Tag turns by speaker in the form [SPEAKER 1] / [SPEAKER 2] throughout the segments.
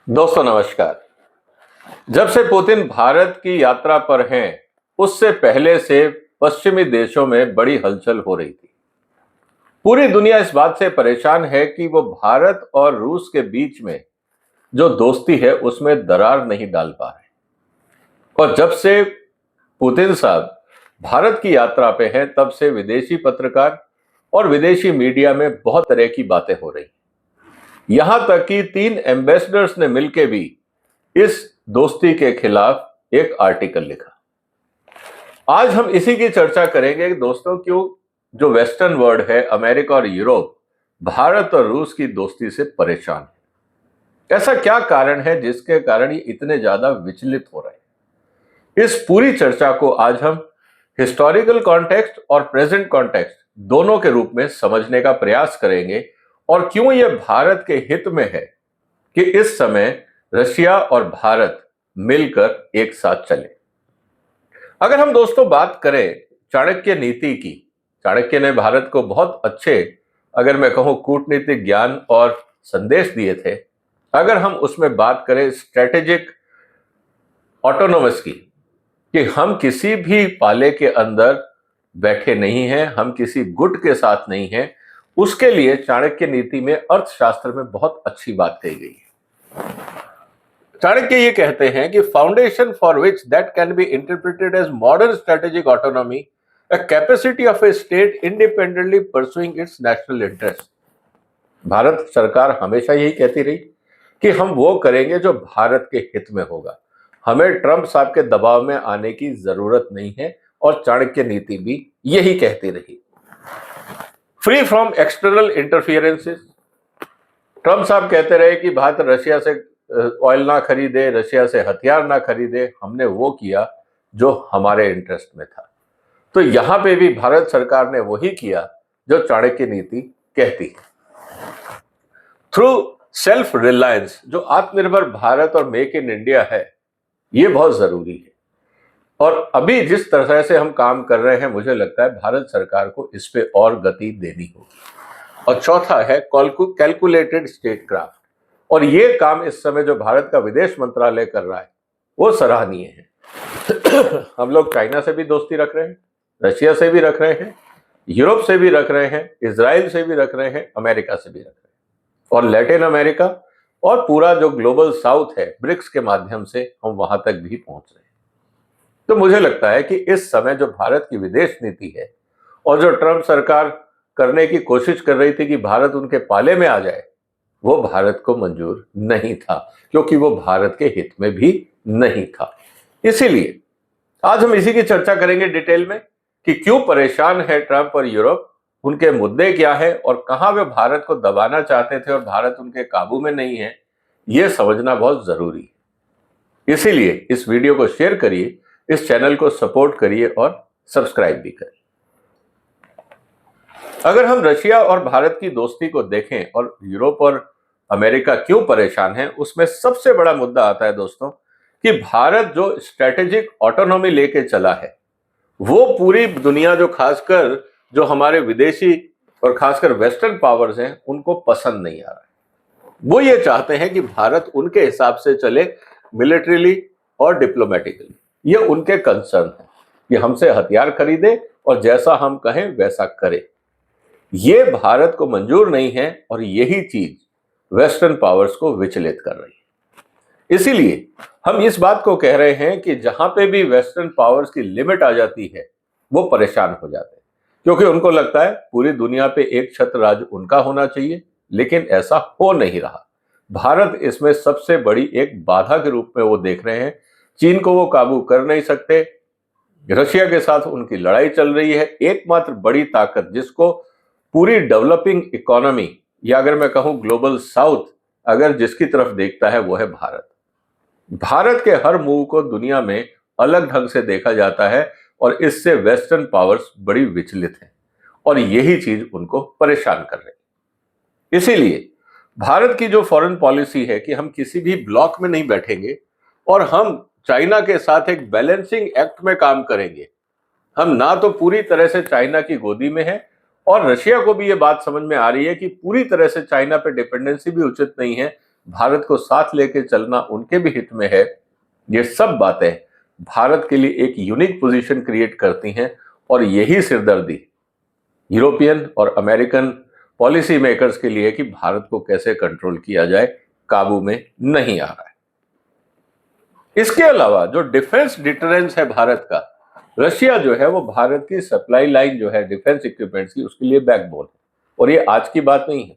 [SPEAKER 1] दोस्तों नमस्कार। जब से पुतिन भारत की यात्रा पर हैं, उससे पहले से पश्चिमी देशों में बड़ी हलचल हो रही थी। पूरी दुनिया इस बात से परेशान है कि वो भारत और रूस के बीच में जो दोस्ती है उसमें दरार नहीं डाल पा रहे। और जब से पुतिन साहब भारत की यात्रा पे हैं, तब से विदेशी पत्रकार और विदेशी मीडिया में बहुत तरह की बातें हो रही। यहां तक कि 3 एम्बेसडर्स ने मिलकर भी इस दोस्ती के खिलाफ एक आर्टिकल लिखा। आज हम इसी की चर्चा करेंगे कि दोस्तों क्यों जो वेस्टर्न वर्ल्ड है, अमेरिका और यूरोप, भारत और रूस की दोस्ती से परेशान है। ऐसा क्या कारण है जिसके कारण ये इतने ज्यादा विचलित हो रहे हैं? इस पूरी चर्चा को आज हम हिस्टोरिकल कॉन्टेक्स्ट और प्रेजेंट कॉन्टेक्स्ट दोनों के रूप में समझने का प्रयास करेंगे और क्यों यह भारत के हित में है कि इस समय रशिया और भारत मिलकर एक साथ चले। अगर हम दोस्तों बात करें चाणक्य नीति की, चाणक्य ने भारत को बहुत अच्छे, अगर मैं कहूं, कूटनीतिक ज्ञान और संदेश दिए थे। अगर हम उसमें बात करें स्ट्रेटेजिक ऑटोनोमस की, कि हम किसी भी पाले के अंदर बैठे नहीं हैं, हम किसी गुट के साथ नहीं हैं, उसके लिए चाणक्य नीति में अर्थशास्त्र में बहुत अच्छी बात कही गई है। चाणक्य ये कहते हैं कि foundation for which that can be interpreted as modern strategic autonomy, a capacity of a state independently pursuing its national interest. Bharat सरकार हमेशा यही कहती रही कि हम वो करेंगे जो भारत के हित में होगा, हमें ट्रंप साहब के दबाव में आने की जरूरत नहीं है। और चाणक्य नीति भी यही कहती रही, फ्री फ्रॉम एक्सटर्नल इंटरफियरेंसेस। ट्रंप साहब कहते रहे कि भारत रशिया से ऑयल ना खरीदे, रशिया से हथियार ना खरीदे, हमने वो किया जो हमारे इंटरेस्ट में था। तो यहां पे भी भारत सरकार ने वही किया जो चाणक्य नीति कहती है। थ्रू सेल्फ रिलायंस, जो आत्मनिर्भर भारत और मेक इन इंडिया है, ये बहुत जरूरी है। और अभी जिस तरह से हम काम कर रहे हैं, मुझे लगता है भारत सरकार को इस पे और गति देनी होगी। और चौथा है कैलकुलेटेड स्टेट क्राफ्ट। और ये काम इस समय जो भारत का विदेश मंत्रालय कर रहा है वो सराहनीय है। हम लोग चाइना से भी दोस्ती रख रहे हैं, रशिया से भी रख रहे हैं, यूरोप से भी रख रहे हैं, इजराइल से भी रख रहे हैं, अमेरिका से भी रख रहे हैं, और लैटिन अमेरिका और पूरा जो ग्लोबल साउथ है, ब्रिक्स के माध्यम से हम वहां तक भी पहुंच रहे हैं। तो मुझे लगता है कि इस समय जो भारत की विदेश नीति है और जो ट्रंप सरकार करने की कोशिश कर रही थी कि भारत उनके पाले में आ जाए, वो भारत को मंजूर नहीं था, क्योंकि वो भारत के हित में भी नहीं था। इसीलिए आज हम इसी की चर्चा करेंगे डिटेल में कि क्यों परेशान है ट्रंप और यूरोप, उनके मुद्दे क्या है और कहां वे भारत को दबाना चाहते थे और भारत उनके काबू में नहीं है। यह समझना बहुत जरूरी है। इसीलिए इस वीडियो को शेयर करिए, इस चैनल को सपोर्ट करिए और सब्सक्राइब भी करिए। अगर हम रशिया और भारत की दोस्ती को देखें और यूरोप और अमेरिका क्यों परेशान है, उसमें सबसे बड़ा मुद्दा आता है दोस्तों कि भारत जो स्ट्रेटेजिक ऑटोनॉमी लेके चला है, वो पूरी दुनिया, जो खासकर जो हमारे विदेशी और खासकर वेस्टर्न पावर्स हैं, उनको पसंद नहीं आ रहा है। वो ये चाहते हैं कि भारत उनके हिसाब से चले, मिलिट्रीली और डिप्लोमेटिकली। ये उनके कंसर्न है कि हमसे हथियार खरीदे और जैसा हम कहें वैसा करे। ये भारत को मंजूर नहीं है और यही चीज वेस्टर्न पावर्स को विचलित कर रही है। इसीलिए हम इस बात को कह रहे हैं कि जहां पे भी वेस्टर्न पावर्स की लिमिट आ जाती है, वो परेशान हो जाते हैं, क्योंकि उनको लगता है पूरी दुनिया पे एक छत्र राज उनका होना चाहिए, लेकिन ऐसा हो नहीं रहा। भारत इसमें सबसे बड़ी एक बाधा के रूप में वो देख रहे हैं। चीन को वो काबू कर नहीं सकते, रशिया के साथ उनकी लड़ाई चल रही है। एकमात्र बड़ी ताकत जिसको पूरी डेवलपिंग इकोनॉमी, या अगर मैं कहूं ग्लोबल साउथ, अगर जिसकी तरफ देखता है, वो है भारत। भारत के हर मूव को दुनिया में अलग ढंग से देखा जाता है और इससे वेस्टर्न पावर्स बड़ी विचलित हैं और यही चीज उनको परेशान कर रही है। इसीलिए भारत की जो फॉरेन पॉलिसी है कि हम किसी भी ब्लॉक में नहीं बैठेंगे और हम चाइना के साथ एक बैलेंसिंग एक्ट में काम करेंगे। हम ना तो पूरी तरह से चाइना की गोदी में है, और रशिया को भी ये बात समझ में आ रही है कि पूरी तरह से चाइना पे डिपेंडेंसी भी उचित नहीं है, भारत को साथ लेके चलना उनके भी हित में है। ये सब बातें भारत के लिए एक यूनिक पोजीशन क्रिएट करती हैं और यही सिरदर्दी यूरोपियन और अमेरिकन पॉलिसी मेकर्स के लिए कि भारत को कैसे कंट्रोल किया जाए, काबू में नहीं आ रहा है। इसके अलावा जो डिफेंस डिटरेंस है भारत का, रशिया जो है वो भारत की सप्लाई लाइन जो है डिफेंस इक्विपमेंट्स की, उसके लिए बैकबोन है। और ये आज की बात नहीं है,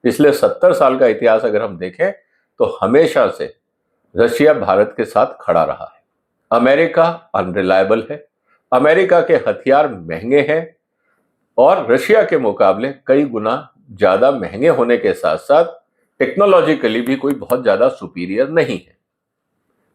[SPEAKER 1] पिछले 70 साल का इतिहास अगर हम देखें तो हमेशा से रशिया भारत के साथ खड़ा रहा है। अमेरिका अनरिलायबल है, अमेरिका के हथियार महंगे हैं और रशिया के मुकाबले कई गुना ज्यादा महंगे होने के साथ साथ टेक्नोलॉजिकली भी कोई बहुत ज्यादा सुपीरियर नहीं है।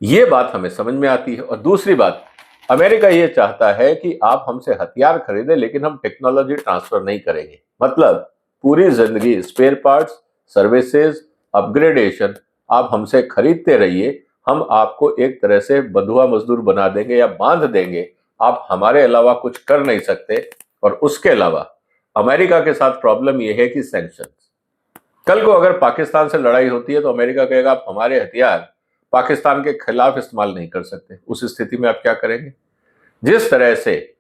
[SPEAKER 1] ये बात हमें समझ में आती है। और दूसरी बात, अमेरिका ये चाहता है कि आप हमसे हथियार खरीदें लेकिन हम टेक्नोलॉजी ट्रांसफर नहीं करेंगे। मतलब पूरी जिंदगी स्पेयर पार्ट्स, सर्विसेज, अपग्रेडेशन आप हमसे खरीदते रहिए, हम आपको एक तरह से बंधुआ मजदूर बना देंगे या बांध देंगे, आप हमारे अलावा कुछ कर नहीं सकते। और उसके अलावा अमेरिका के साथ प्रॉब्लम यह है कि सैंक्शंस, कल को अगर पाकिस्तान से लड़ाई होती है तो अमेरिका कहेगा आप हमारे हथियार पाकिस्तान के खिलाफ इस्तेमाल नहीं कर सकते। उस स्थिति में आप क्या करेंगे? जिस तरह से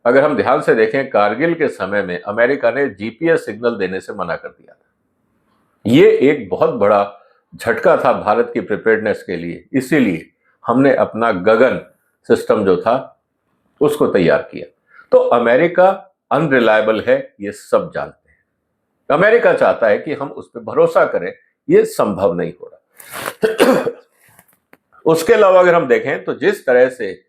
[SPEAKER 1] अगर हम ध्यान से देखें, कारगिल के समय में अमेरिका ने जीपीएस सिग्नल देने से मना कर दिया था। ये एक बहुत बड़ा झटका था भारत की प्रिपेयर्डनेस के लिए, इसीलिए हमने अपना गगन सिस्टम जो था उसको तैयार किया। तो अमेरिका अनरिलायबल है, ये सब जानते हैं। अमेरिका चाहता है कि हम उस पर भरोसा करें, ये संभव नहीं हो रहा। उसके अलावा अगर हम देखें तो जिस तरह से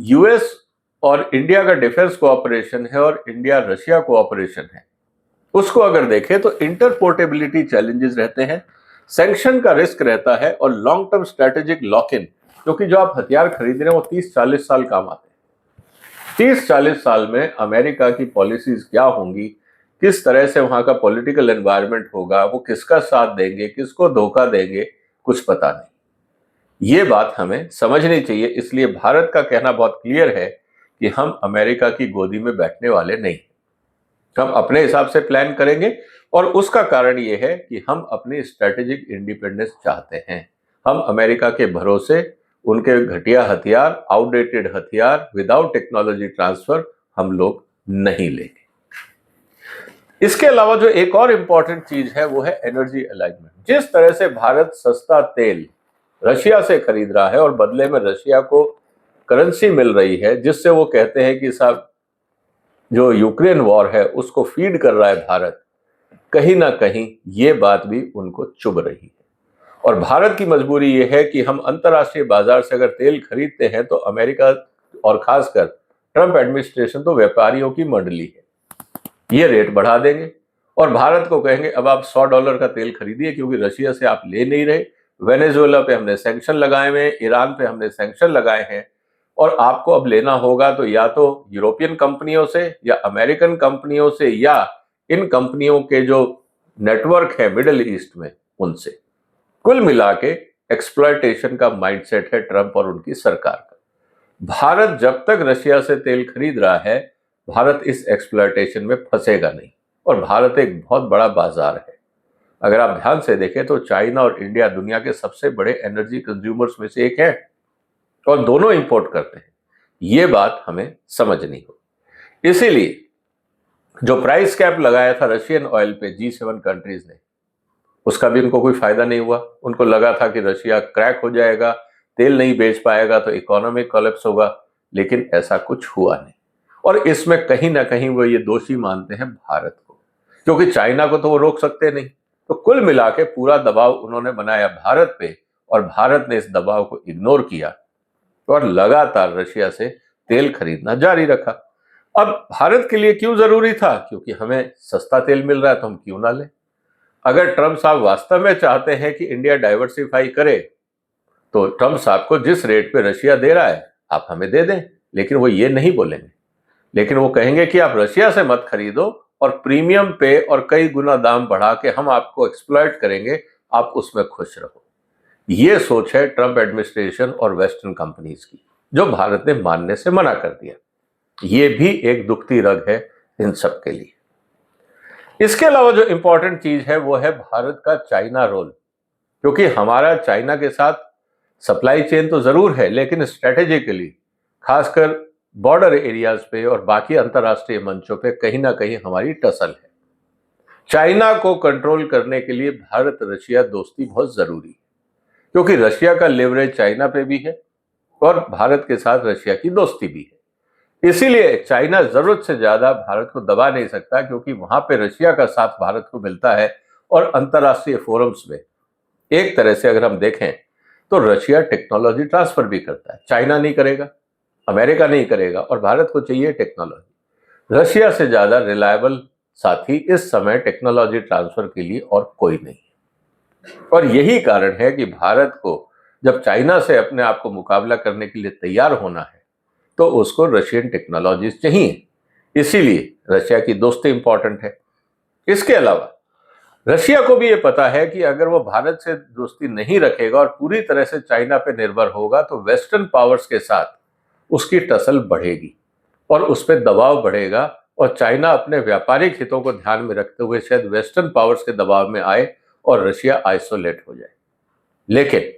[SPEAKER 1] यूएस और इंडिया का डिफेंस कोऑपरेशन है और इंडिया रशिया कोऑपरेशन है, उसको अगर देखें तो इंटरपोर्टेबिलिटी चैलेंजेस रहते हैं, सैंक्शन का रिस्क रहता है और long term strategic lock in, क्योंकि जो आप हथियार खरीद रहे हैं वो 30-40 साल काम आते हैं। 30-40 साल में अमेरिका की पॉलिसीज क्या होंगी, किस तरह से वहां का पॉलिटिकल एनवायरनमेंट होगा, वो किसका साथ देंगे, किसको धोखा देंगे, कुछ पता नहीं। ये बात हमें समझनी चाहिए। इसलिए भारत का कहना बहुत क्लियर है कि हम अमेरिका की गोदी में बैठने वाले नहीं, हम अपने हिसाब से प्लान करेंगे। और उसका कारण ये है कि हम अपनी स्ट्रेटेजिक इंडिपेंडेंस चाहते हैं। हम अमेरिका के भरोसे उनके घटिया हथियार, आउटडेटेड हथियार, विदाउट टेक्नोलॉजी ट्रांसफर हम लोग नहीं लेंगे। इसके अलावा जो एक और इंपॉर्टेंट चीज है वो है एनर्जी अलाइनमेंट। जिस तरह से भारत सस्ता तेल रशिया से खरीद रहा है और बदले में रशिया को करेंसी मिल रही है, जिससे वो कहते हैं कि साहब जो यूक्रेन वॉर है उसको फीड कर रहा है भारत, कहीं ना कहीं ये बात भी उनको चुभ रही है। और भारत की मजबूरी ये है कि हम अंतर्राष्ट्रीय बाजार से अगर तेल खरीदते हैं तो अमेरिका और खासकर ट्रंप एडमिनिस्ट्रेशन तो व्यापारियों की मंडली है, ये रेट बढ़ा देंगे और भारत को कहेंगे अब आप $100 का तेल खरीदिए क्योंकि रशिया से आप ले नहीं रहे। वेनेजुएला पे हमने सैंक्शन लगाए हुए हैं, ईरान पे हमने सैंक्शन लगाए हैं और आपको अब लेना होगा तो या तो यूरोपियन कंपनियों से या अमेरिकन कंपनियों से या इन कंपनियों के जो नेटवर्क है मिडिल ईस्ट में उनसे। कुल मिला के एक्सप्लॉयटेशन का माइंडसेट है ट्रंप और उनकी सरकार का। भारत जब तक रशिया से तेल खरीद रहा है, भारत इस एक्सप्लॉयटेशन में फंसेगा नहीं। और भारत एक बहुत बड़ा बाजार है। अगर आप ध्यान से देखें तो चाइना और इंडिया दुनिया के सबसे बड़े एनर्जी कंज्यूमर्स में से एक है और दोनों इंपोर्ट करते हैं। ये बात हमें समझनी हो। इसीलिए जो प्राइस कैप लगाया था रशियन ऑयल पे G7 कंट्रीज ने, उसका भी उनको कोई फायदा नहीं हुआ। उनको लगा था कि रशिया क्रैक हो जाएगा, तेल नहीं बेच पाएगा तो इकोनॉमिक कोलैप्स होगा, लेकिन ऐसा कुछ हुआ नहीं। और इसमें कहीं ना कहीं वो ये दोषी मानते हैं भारत को, क्योंकि चाइना को तो वो रोक सकते नहीं। तो कुल मिला के पूरा दबाव उन्होंने बनाया भारत पे और भारत ने इस दबाव को इग्नोर किया और लगातार रशिया से तेल खरीदना जारी रखा। अब भारत के लिए क्यों जरूरी था? क्योंकि हमें सस्ता तेल मिल रहा है तो हम क्यों ना लें। अगर ट्रंप साहब वास्तव में चाहते हैं कि इंडिया डाइवर्सिफाई करे तो ट्रंप साहब को जिस रेट पे रशिया दे रहा है आप हमें दे दें, लेकिन वो ये नहीं बोलेंगे। लेकिन वो कहेंगे कि आप रशिया से मत खरीदो और प्रीमियम पे और कई गुना दाम बढ़ा के हम आपको एक्सप्लॉइट करेंगे, आप उसमें खुश रहो। ये सोच है ट्रंप एडमिनिस्ट्रेशन और वेस्टर्न कंपनीज की, जो भारत ने मानने से मना कर दिया। ये भी एक दुखती रग है इन सब के लिए। इसके अलावा जो इंपॉर्टेंट चीज है वो है भारत का चाइना रोल। क्योंकि हमारा चाइना के साथ सप्लाई चेन तो जरूर है, लेकिन स्ट्रेटेजिकली खासकर बॉर्डर एरियाज पे और बाकी अंतर्राष्ट्रीय मंचों पे कहीं ना कहीं हमारी टसल है। चाइना को कंट्रोल करने के लिए भारत रशिया दोस्ती बहुत जरूरी है, क्योंकि रशिया का लेवरेज चाइना पे भी है और भारत के साथ रशिया की दोस्ती भी है। इसीलिए चाइना जरूरत से ज्यादा भारत को दबा नहीं सकता, क्योंकि वहां पे रशिया का साथ भारत को मिलता है। और अंतर्राष्ट्रीय फोरम्स में एक तरह से अगर हम देखें तो रशिया टेक्नोलॉजी ट्रांसफर भी करता है। चाइना नहीं करेगा, अमेरिका नहीं करेगा, और भारत को चाहिए टेक्नोलॉजी। रशिया से ज्यादा रिलायबल साथी इस समय टेक्नोलॉजी ट्रांसफर के लिए और कोई नहीं है। और यही कारण है कि भारत को जब चाइना से अपने आप को मुकाबला करने के लिए तैयार होना है तो उसको रशियन टेक्नोलॉजीज चाहिए। इसीलिए रशिया की दोस्ती इंपॉर्टेंट है। इसके अलावा रशिया को भी ये पता है कि अगर वो भारत से दोस्ती नहीं रखेगा और पूरी तरह से चाइना पे निर्भर होगा तो वेस्टर्न पावर्स के साथ उसकी टसल बढ़ेगी और उस पर दबाव बढ़ेगा, और चाइना अपने व्यापारिक हितों को ध्यान में रखते हुए शायद वेस्टर्न पावर्स के दबाव में आए और रशिया आइसोलेट हो जाए। लेकिन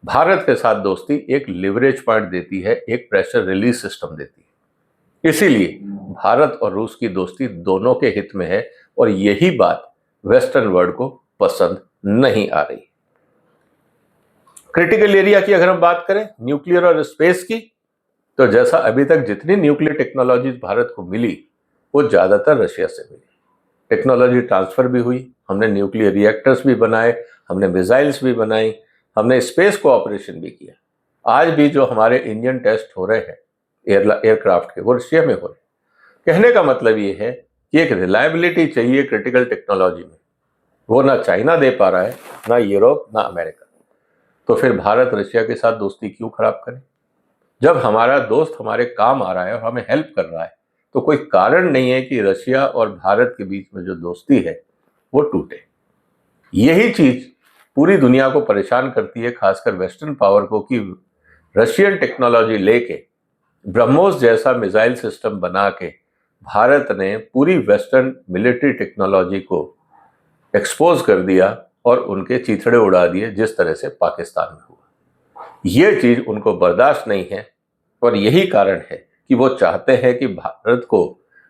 [SPEAKER 1] भारत के साथ दोस्ती एक लिवरेज पॉइंट देती है, एक प्रेशर रिलीज सिस्टम देती है। इसीलिए भारत और रूस की दोस्ती दोनों के हित में है, और यही बात वेस्टर्न वर्ल्ड को पसंद नहीं आ रही। क्रिटिकल एरिया की अगर हम बात करें न्यूक्लियर और स्पेस की, तो जैसा अभी तक जितनी न्यूक्लियर टेक्नोलॉजी भारत को मिली वो ज्यादातर रशिया से मिली। टेक्नोलॉजी ट्रांसफर भी हुई, हमने न्यूक्लियर रिएक्टर्स भी बनाए, हमने मिसाइल्स भी बनाई, हमने स्पेस कोऑपरेशन भी किया। आज भी जो हमारे इंडियन टेस्ट हो रहे हैं एयरक्राफ्ट के, वो रशिया में हो रहे हैं। कहने का मतलब ये है कि एक रिलायबिलिटी चाहिए क्रिटिकल टेक्नोलॉजी में, वो ना चाइना दे पा रहा है, ना यूरोप, ना अमेरिका। तो फिर भारत रशिया के साथ दोस्ती क्यों खराब करें? जब हमारा दोस्त हमारे काम आ रहा है और हमें हेल्प कर रहा है तो कोई कारण नहीं है कि रशिया और भारत के बीच में जो दोस्ती है वो टूटे। यही चीज पूरी दुनिया को परेशान करती है, खासकर वेस्टर्न पावर को, कि रशियन टेक्नोलॉजी लेके ब्रह्मोस जैसा मिसाइल सिस्टम बना के भारत ने पूरी वेस्टर्न मिलिट्री टेक्नोलॉजी को एक्सपोज कर दिया और उनके चीथड़े उड़ा दिए, जिस तरह से पाकिस्तान में हुआ। ये चीज उनको बर्दाश्त नहीं है, और यही कारण है कि वो चाहते हैं कि भारत को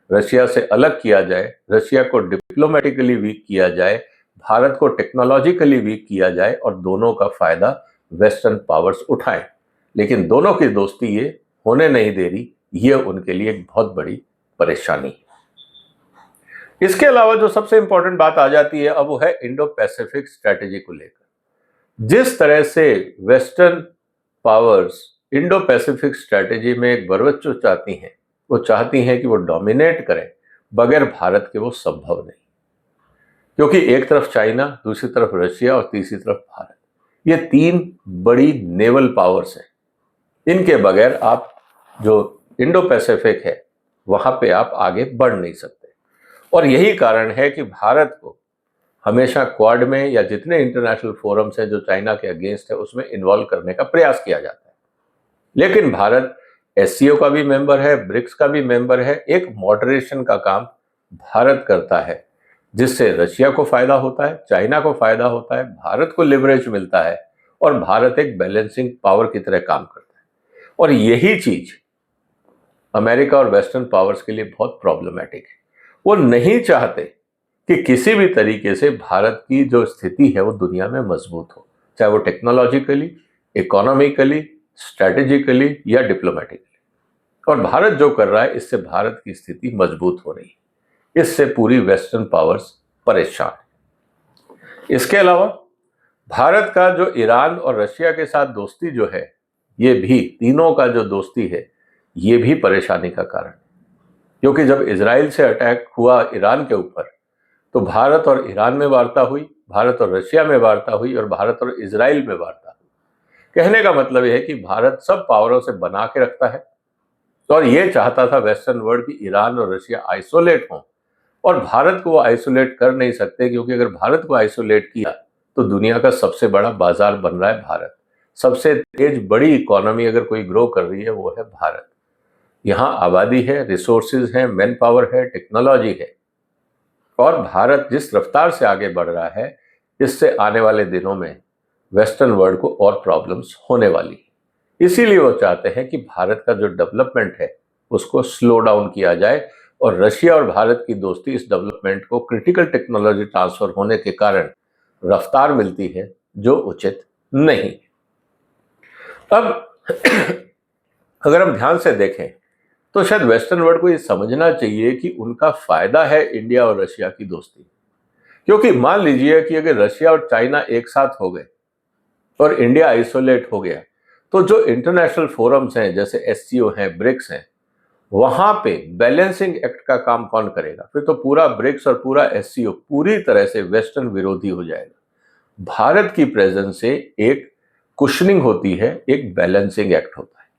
[SPEAKER 1] रशिया से अलग किया जाए, रशिया को डिप्लोमेटिकली वीक किया जाए, भारत को टेक्नोलॉजिकली वीक किया जाए, और दोनों का फायदा वेस्टर्न पावर्स उठाएं। लेकिन दोनों की दोस्ती ये होने नहीं दे रही, ये उनके लिए एक बहुत बड़ी परेशानी है। इसके अलावा जो सबसे इंपॉर्टेंट बात आ जाती है अब, वो है इंडो पैसिफिक स्ट्रैटेजी को लेकर। जिस तरह से western powers Indo Pacific strategy में एक वर्चस्व चाहती हैं, वो चाहती हैं कि वो डोमिनेट करें, बगैर भारत के वो संभव नहीं। क्योंकि एक तरफ चाइना, दूसरी तरफ रशिया और तीसरी तरफ भारत, ये तीन बड़ी नेवल पावर्स हैं। इनके बगैर आप जो इंडो पैसिफिक है वहां पे आप आगे बढ़ नहीं सकते। और यही कारण है कि भारत को हमेशा क्वाड में या जितने इंटरनेशनल फोरम्स हैं जो चाइना के अगेंस्ट है उसमें इन्वॉल्व करने का प्रयास किया जाता है। लेकिन भारत एससीओ का भी मेंबर है, ब्रिक्स का भी मेंबर है। एक मॉडरेशन का काम भारत करता है, जिससे रशिया को फायदा होता है, चाइना को फायदा होता है, भारत को लिवरेज मिलता है, और भारत एक बैलेंसिंग पावर की तरह काम करता है। और यही चीज अमेरिका और वेस्टर्न पावर्स के लिए बहुत प्रॉब्लमेटिक है। वो नहीं चाहते कि किसी भी तरीके से भारत की जो स्थिति है वो दुनिया में मजबूत हो, चाहे वो टेक्नोलॉजिकली, इकोनॉमिकली, स्ट्रैटेजिकली या डिप्लोमेटिकली। और भारत जो कर रहा है इससे भारत की स्थिति मजबूत हो रही है, इससे पूरी वेस्टर्न पावर्स परेशान है। इसके अलावा भारत का जो ईरान और रशिया के साथ दोस्ती जो है, ये भी तीनों का जो दोस्ती है ये भी परेशानी का कारण है। क्योंकि जब इजराइल से अटैक हुआ ईरान के ऊपर तो भारत और ईरान में वार्ता हुई, भारत और रशिया में वार्ता हुई, और भारत और इजराइल में वार्ता हुई। कहने का मतलब यह है कि भारत सब पावरों से बना के रखता है, और ये चाहता था वेस्टर्न वर्ल्ड की ईरान और रशिया आइसोलेट हों, और भारत को वो आइसोलेट कर नहीं सकते, क्योंकि अगर भारत को आइसोलेट किया तो दुनिया का सबसे बड़ा बाजार बन रहा है भारत। सबसे तेज बड़ी इकोनॉमी अगर कोई ग्रो कर रही है वो है भारत। यहाँ आबादी है, रिसोर्सेज हैं, मैन पावर है, टेक्नोलॉजी है, और भारत जिस रफ्तार से आगे बढ़ रहा है इससे आने वाले दिनों में वेस्टर्न वर्ल्ड को और प्रॉब्लम्स होने वाली है। इसीलिए वो चाहते हैं कि भारत का जो डेवलपमेंट है उसको स्लो डाउन किया जाए और रशिया और भारत की दोस्ती इस डेवलपमेंट को क्रिटिकल टेक्नोलॉजी ट्रांसफर होने के कारण रफ्तार मिलती है जो उचित नहीं। अब अगर हम ध्यान से देखें तो शायद वेस्टर्न वर्ल्ड को ये समझना चाहिए कि उनका फायदा है इंडिया और रशिया की दोस्ती, क्योंकि मान लीजिए कि अगर रशिया और चाइना एक साथ हो गए और इंडिया आइसोलेट हो गया तो जो इंटरनेशनल फोरम्स हैं जैसे एससीओ हैं, ब्रिक्स हैं, वहां पे बैलेंसिंग एक्ट का काम कौन करेगा? फिर तो पूरा ब्रिक्स और पूरा एससीओ पूरी तरह से वेस्टर्न विरोधी हो जाएगा। भारत की प्रेजेंस से एक कुशनिंग होती है, एक बैलेंसिंग एक्ट होता है।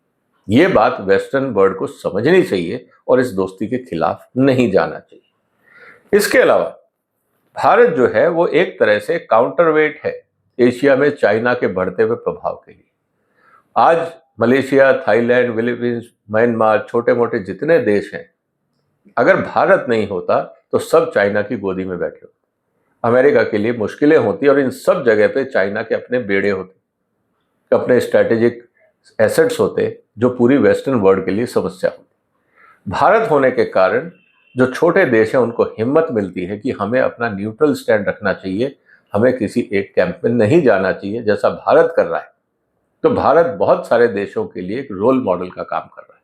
[SPEAKER 1] ये बात वेस्टर्न वर्ल्ड को समझनी चाहिए और इस दोस्ती के खिलाफ नहीं जाना चाहिए। इसके अलावा भारत जो है वो एक तरह से काउंटरवेट है एशिया में चाइना के बढ़ते हुए प्रभाव के लिए। आज मलेशिया, थाईलैंड, फिलीपींस, म्यांमार, छोटे मोटे जितने देश हैं, अगर भारत नहीं होता तो सब चाइना की गोदी में बैठे होते। अमेरिका के लिए मुश्किलें होती और इन सब जगह पे चाइना के अपने बेड़े होते, अपने स्ट्रेटेजिक एसेट्स होते जो पूरी वेस्टर्न वर्ल्ड के लिए समस्या होती। भारत होने के कारण जो छोटे देश हैं उनको हिम्मत मिलती है कि हमें अपना न्यूट्रल स्टैंड रखना चाहिए, हमें किसी एक कैंप में नहीं जाना चाहिए जैसा भारत कर रहा है। तो भारत बहुत सारे देशों के लिए एक रोल मॉडल का काम कर रहा है।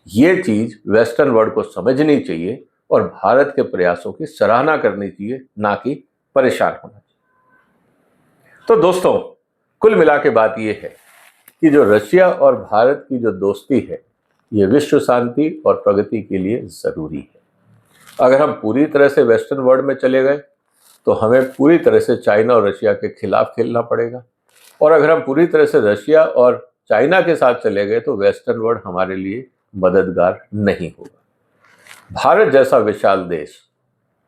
[SPEAKER 1] ये चीज वेस्टर्न वर्ल्ड को समझनी चाहिए और भारत के प्रयासों की सराहना करनी चाहिए, ना कि परेशान होना चाहिए। तो दोस्तों, कुल मिला के बात यह है कि जो रशिया और भारत की जो दोस्ती है ये विश्व शांति और प्रगति के लिए जरूरी है। अगर हम पूरी तरह से वेस्टर्न वर्ल्ड में चले गए तो हमें पूरी तरह से चाइना और रशिया के खिलाफ खेलना पड़ेगा, और अगर हम पूरी तरह से रशिया और चाइना के साथ चले गए तो वेस्टर्न वर्ल्ड हमारे लिए मददगार नहीं होगा। भारत जैसा विशाल देश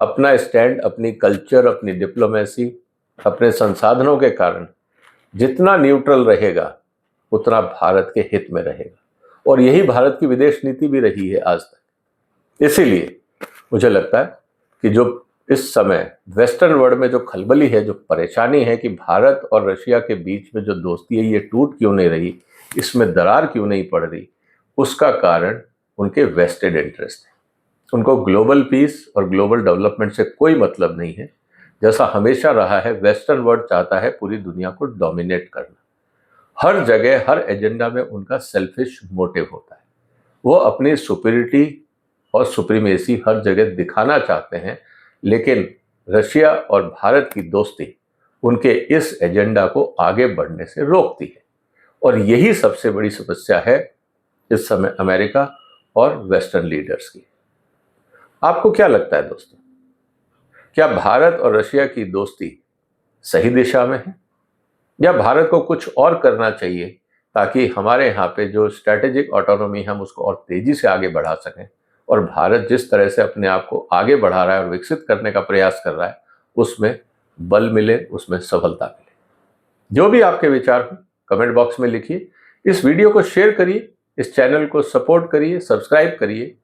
[SPEAKER 1] अपना स्टैंड, अपनी कल्चर, अपनी डिप्लोमेसी, अपने संसाधनों के कारण जितना न्यूट्रल रहेगा उतना भारत के हित में रहेगा, और यही भारत की विदेश नीति भी रही है आज तक। इसीलिए मुझे लगता है कि जो इस समय वेस्टर्न वर्ल्ड में जो खलबली है, जो परेशानी है कि भारत और रशिया के बीच में जो दोस्ती है ये टूट क्यों नहीं रही, इसमें दरार क्यों नहीं पड़ रही, उसका कारण उनके वेस्टेड इंटरेस्ट है। उनको ग्लोबल पीस और ग्लोबल डेवलपमेंट से कोई मतलब नहीं है। जैसा हमेशा रहा है, वेस्टर्न वर्ल्ड चाहता है पूरी दुनिया को डोमिनेट करना। हर जगह, हर एजेंडा में उनका सेल्फिश मोटिव होता है। वो अपनी सुपीरियरिटी और सुप्रीमेसी हर जगह दिखाना चाहते हैं, लेकिन रशिया और भारत की दोस्ती उनके इस एजेंडा को आगे बढ़ने से रोकती है, और यही सबसे बड़ी समस्या है इस समय अमेरिका और वेस्टर्न लीडर्स की। आपको क्या लगता है दोस्तों, क्या भारत और रशिया की दोस्ती सही दिशा में है, या भारत को कुछ और करना चाहिए ताकि हमारे यहाँ पे जो स्ट्रैटेजिक ऑटोनॉमी हम उसको और तेजी से आगे बढ़ा सकें, और भारत जिस तरह से अपने आप को आगे बढ़ा रहा है और विकसित करने का प्रयास कर रहा है उसमें बल मिले, उसमें सफलता मिले। जो भी आपके विचार हो कमेंट बॉक्स में लिखिए। इस वीडियो को शेयर करिए, इस चैनल को सपोर्ट करिए, सब्सक्राइब करिए।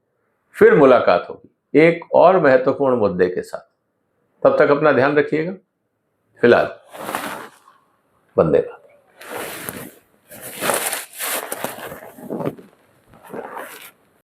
[SPEAKER 1] फिर मुलाकात होगी एक और महत्वपूर्ण मुद्दे के साथ। तब तक अपना ध्यान रखिएगा। फिलहाल वंदे मातरम।